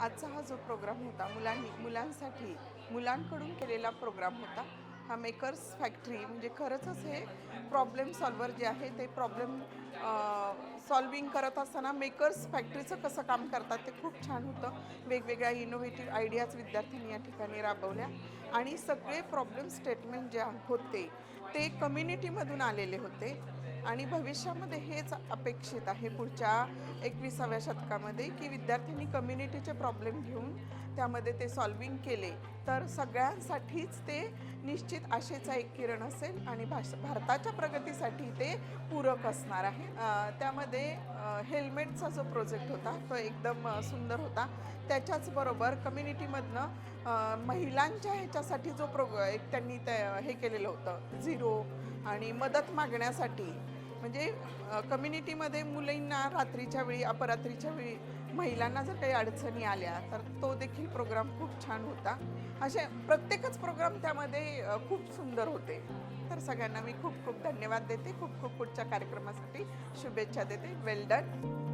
आजचा हा जो प्रोग्राम होता मुलांसाठी मुलांकडून केलेला प्रोग्राम होता। हा मेकर्स फॅक्टरी म्हणजे खरंच हे प्रॉब्लेम सॉल्व्हर जे आहे ते प्रॉब्लेम सॉल्विंग करत असताना मेकर्स फॅक्टरीचं कसं काम करतात ते खूप छान होतं। वेगवेगळ्या इनोव्हेटिव्ह आयडियाज विद्यार्थ्यांनी या ठिकाणी राबवल्या आणि सगळे प्रॉब्लेम स्टेटमेंट जे होते ते कम्युनिटीमधून आलेले होते आणि भविष्यामध्ये हेच अपेक्षित आहे पुढच्या 21व्या शतकामध्ये की विद्यार्थ्यांनी कम्युनिटीचे प्रॉब्लेम घेऊन त्यामध्ये ते सॉल्विंग केले तर सगळ्यांसाठीच ते निश्चित आशेचा एक किरण असेल आणि भारताच्या प्रगतीसाठी ते पूरक असणार आहे। त्यामध्ये हेल्मेटचा जो प्रोजेक्ट होता तो एकदम सुंदर होता। त्याच्याचबरोबर कम्युनिटीमधनं महिलांच्या ह्याच्यासाठी जो एक त्यांनी हे केलेलं होतं झिरो आणि मदत मागण्यासाठी म्हणजे कम्युनिटीमध्ये मुलींना रात्रीच्या वेळी अपरात्रीच्या वेळी महिलांना जर काही अडचणी आल्या तर तो देखील प्रोग्राम खूप छान होता। असे प्रत्येकच प्रोग्राम त्यामध्ये खूप सुंदर होते। तर सगळ्यांना मी खूप खूप धन्यवाद देते, खूप खूप पुढच्या कार्यक्रमासाठी शुभेच्छा देते। वेल डन।